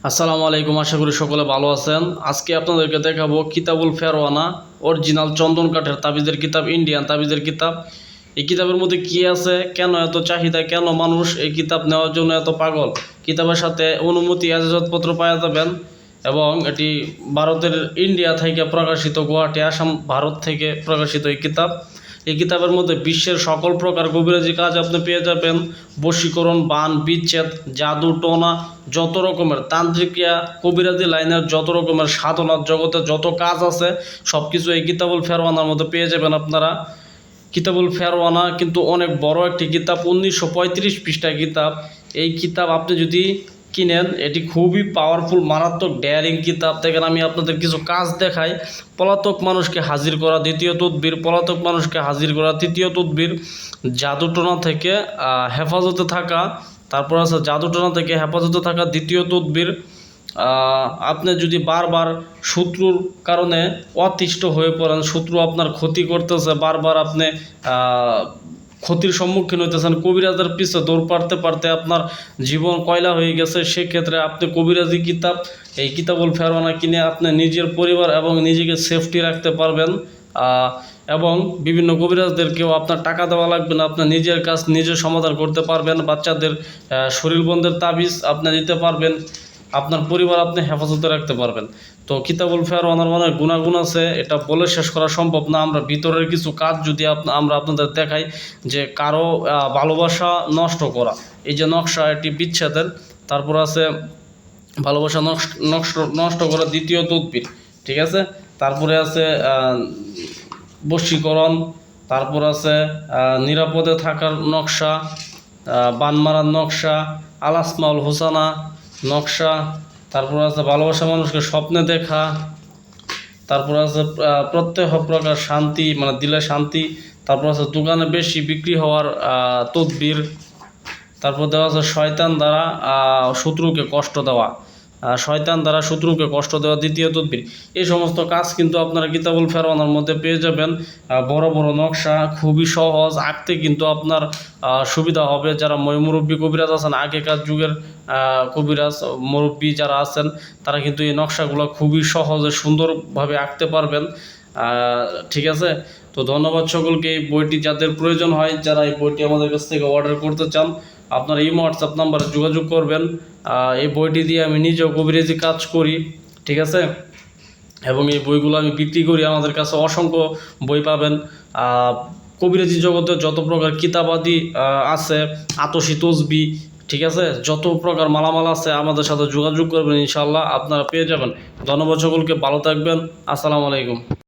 আসসালামু আলাইকুম, আশা করি সকলে ভালো আছেন। আজকে আপনাদেরকে দেখাবো কিতাবুল ফেরওয়ানা অরিজিনাল চন্দন কাঠের তাবিজের কিতাব, ইন্ডিয়ান তাবিজের কিতাব। এই কিতাবের মধ্যে কি আছে, কেন এত চাহিদা, কেন মানুষ এই কিতাব নেওয়ার জন্য এত পাগল। কিতাবের সাথে অনুমতি এজাজতপত্র পাওয়া যাবেন এবং এটি ভারতের ইন্ডিয়া থেকে প্রকাশিত, গুয়াহাটি আসাম ভারত থেকে প্রকাশিত এই কিতাব। এই কিতাবের মধ্যে বিশ্বের সকল প্রকার কবিরাজি কাজ আপনি পেয়ে যাবেন। বশীকরণ, বান, বিচ্ছেদ, জাদু টোনা, যত রকমের তান্ত্রিকিয়া, কবিরাজি লাইনের যত রকমের সাধনার জগতে যত কাজ আছে সব কিছু এই কিতাবুল ফেরওয়ানার মধ্যে পেয়ে যাবেন আপনারা। কিতাবুল ফেরওয়ানা কিন্তু অনেক বড় একটি কিতাব, 1935 পৃষ্ঠার কিতাব। এই কিতাব আপনি যদি কিনেন, এটি খুবই পাওয়ারফুল, মারাত্মক ডেয়ারিং কিতাব। দেখেন, আমি আপনাদের কিছু কাজ দেখাই। পলাতক মানুষকে হাজির করা দ্বিতীয় তদবির, পলাতক মানুষকে হাজির করা তৃতীয় তদবির, জাদুটোনা থেকে হেফাজতে থাকা, তারপর আছে জাদুটোনা থেকে হেফাজতে থাকা দ্বিতীয় তদবির। আপনি যদি বারবার শত্রুর কারণে অতিষ্ঠ হয়ে পড়েন, শত্রু আপনার ক্ষতি করতেছে, বারবার আপনি ক্ষতির সম্মুখীন হইতেছেন, কবিরাজের পিছে দৌড় পারতে পারতে আপনার জীবন কয়লা হয়ে গেছে, সেক্ষেত্রে আপনি কবিরাজি কিতাব, এই কিতাবুল ফেরওয়ানা কিনে আপনি নিজের পরিবার এবং নিজেকে সেফটি রাখতে পারবেন। এবং বিভিন্ন কবিরাজদেরকেও আপনার টাকা দেওয়া লাগবে না, আপনার নিজের কাজ নিজে সমাধান করতে পারবেন। বাচ্চাদের শরীর বন্ধের তাবিজ আপনি দিতে পারবেন, আপনার পরিবার আপনি হেফাজতে রাখতে পারবেন। তো কিতাবুল ফেরওয়ানার অনেক গুণাগুণ আছে, এটা বলে শেষ করা সম্ভব না। আমরা ভিতরের কিছু কাজ যদি আমরা আপনাদের দেখাই, যে কারো ভালোবাসা নষ্ট করা, এই যে নকশা, এটি বিচ্ছেদের। তারপর আছে ভালোবাসা নষ্ট করা দ্বিতীয় তদবির, ঠিক আছে। তারপরে আছে বশীকরণ, তারপর আছে নিরাপদে থাকার নকশা, বান মারার নকশা, আলাসমাউল হোসানা নকশা, তারপর আছে ভালোবাসা মানুষকে স্বপ্নে দেখা, তারপর আছে প্রত্যেক প্রকার শান্তি, মানে দিলে শান্তি, তারপর আছে দোকানে বেশি বিক্রি হওয়ার তদবির, তারপর দেওয়া আছে শয়তান দ্বারা শত্রুকে কষ্ট দেওয়া, শয়তান দ্বারা শত্রুকে কষ্ট দেওয়া দ্বিতীয় তদবির। এই সমস্ত কাজ কিন্তু আপনারা কিতাবুল ফেরওয়ানার মধ্যে পেয়ে যাবেন। বড় বড় নকশা, খুবই সহজ, আঁকতে কিন্তু আপনার সুবিধা হবে। যারা মুরব্বী কবিরাজ আছেন, আগেকার যুগের কবিরাজ মুরব্বী যারা আছেন, তারা কিন্তু এই নকশাগুলো খুবই সহজে সুন্দরভাবে আঁকতে পারবেন, ঠিক আছে। তো ধন্যবাদ সকলকে। এই বইটি যাদের প্রয়োজন হয়, যারা এই বইটি আমাদের কাছ থেকে অর্ডার করতে চান, আপনারা এই হোয়াটসঅ্যাপ নাম্বারে যোগাযোগ করবেন। এই বইটি দিয়ে আমি নিজেও কবিরাজি কাজ করি, ঠিক আছে, এবং এই বইগুলো আমি বিক্রি করি। আমাদের কাছে অসংখ্য বই পাবেন। কবিরাজি জগতে যত প্রকার কিতাবাদি আছে, আতসী তসবি, ঠিক আছে, যত প্রকার মালামাল আছে, আমাদের সাথে যোগাযোগ করবেন, ইনশাআল্লাহ আপনারা পেয়ে যাবেন। ধন্যবাদ সকলকে, ভালো থাকবেন। আসসালামু আলাইকুম।